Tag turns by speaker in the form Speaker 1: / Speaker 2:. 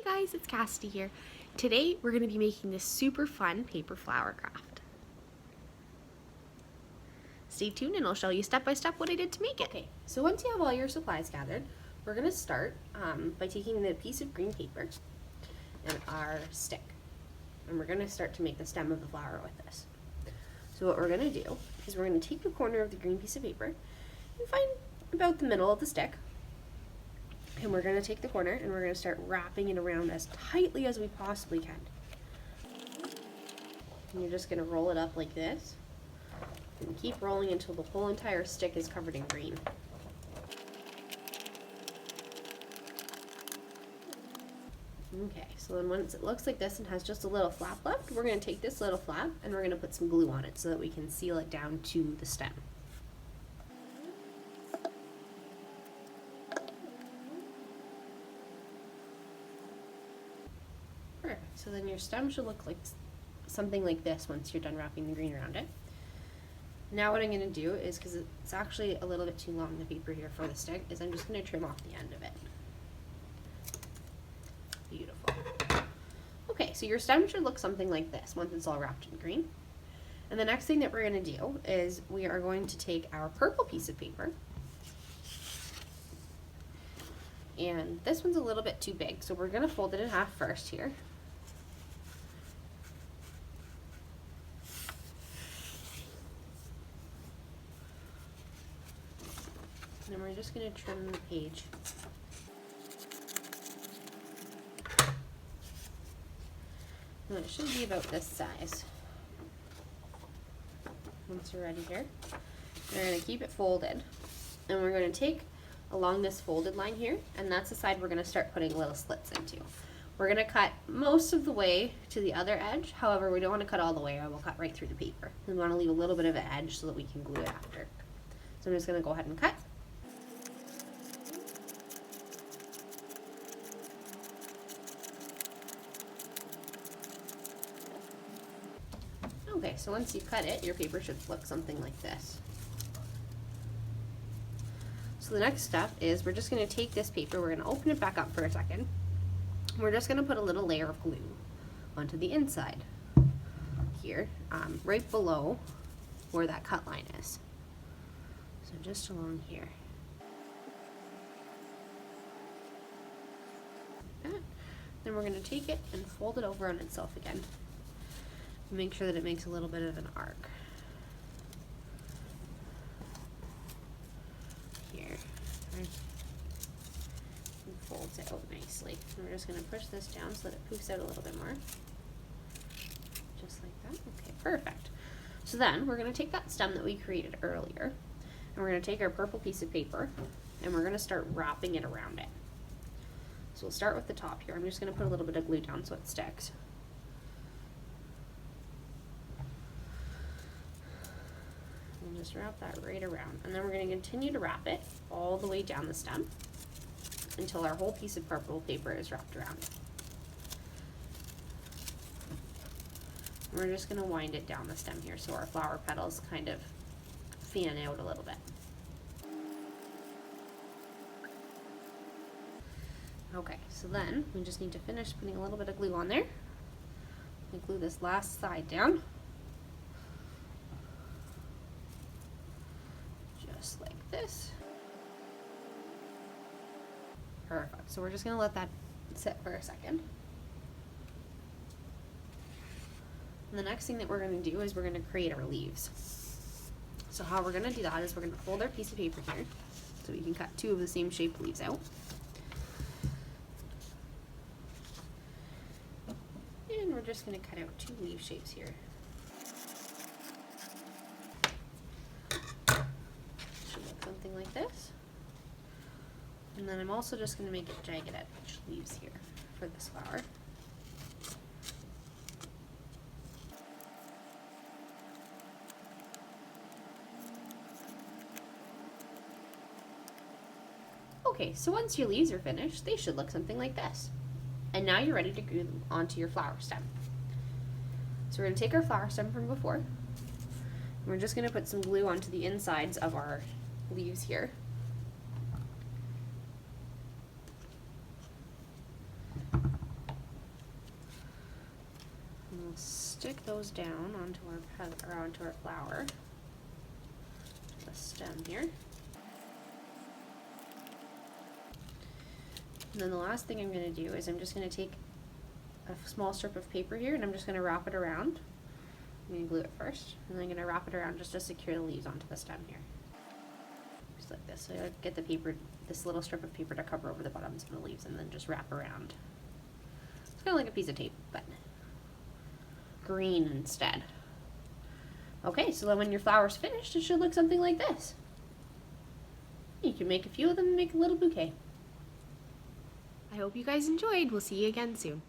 Speaker 1: Hey guys, it's Cassidy here. Today we're going to be making this super fun paper flower craft. Stay tuned and I'll show you step by step what I did to make it. Okay, so once you have all your supplies gathered, we're going to start by taking the piece of green paper and our stick. And we're going to start to make the stem of the flower with this. So what we're going to do is we're going to take the corner of the green piece of paper and find about the middle of the stick. And we're going to take the corner and we're going to start wrapping it around as tightly as we possibly can. And you're just going to roll it up like this and keep rolling until the whole entire stick is covered in green. Okay, so then once it looks like this and has just a little flap left, we're going to take this little flap and we're going to put some glue on it so that we can seal it down to the stem. Perfect. So then your stem should look like something like this once you're done wrapping the green around it. Now what I'm going to do is, because it's actually a little bit too long, the paper here for the stick, is I'm just going to trim off the end of it. Beautiful. Okay, so your stem should look something like this once it's all wrapped in green. And the next thing that we're going to do is we are going to take our purple piece of paper. And this one's a little bit too big, so we're going to fold it in half first here. And then we're just going to trim the page. And it should be about this size. Once you're ready here, we're going to keep it folded. And we're going to take along this folded line here, and that's the side we're going to start putting little slits into. We're going to cut most of the way to the other edge. However, we don't want to cut all the way or we'll cut right through the paper. We want to leave a little bit of an edge so that we can glue it after. So I'm just going to go ahead and cut. Okay, so once you cut it, your paper should look something like this. So the next step is we're just going to take this paper, we're going to open it back up for a second. We're just going to put a little layer of glue onto the inside here, right below where that cut line is. So just along here. Like that. Then we're going to take it and fold it over on itself again. Make sure that it makes a little bit of an arc. Here. And folds it out nicely. And we're just going to push this down so that it poofs out a little bit more. Just like that. Okay, perfect. So then we're going to take that stem that we created earlier, and we're going to take our purple piece of paper, and we're going to start wrapping it around it. So we'll start with the top here. I'm just going to put a little bit of glue down so it sticks. Just wrap that right around, and then we're going to continue to wrap it all the way down the stem until our whole piece of purple paper is wrapped around it. And we're just going to wind it down the stem here so our flower petals kind of fan out a little bit. Okay, so then we just need to finish putting a little bit of glue on there. We glue this last side down. Just like this. Perfect. So we're just going to let that sit for a second. And the next thing that we're going to do is we're going to create our leaves. So how we're going to do that is we're going to fold our piece of paper here so we can cut two of the same shaped leaves out. And we're just going to cut out two leaf shapes here. Something like this. And then I'm also just going to make it jagged edge leaves here for this flower. Okay, so once your leaves are finished, they should look something like this. And now you're ready to glue them onto your flower stem. So we're going to take our flower stem from before, and we're just going to put some glue onto the insides of our leaves here. we'll stick those down onto onto our flower, the stem here. And then the last thing I'm going to do is I'm just going to take a small strip of paper here and I'm just going to wrap it around. I'm going to glue it first, and then I'm going to wrap it around just to secure the leaves onto the stem here. Just like this. So I get the paper, this little strip of paper to cover over the bottoms of the leaves, and then just wrap around. It's kind of like a piece of tape, but green instead. Okay, so then when your flower's finished, it should look something like this. You can make a few of them and make a little bouquet. I hope you guys enjoyed. We'll see you again soon.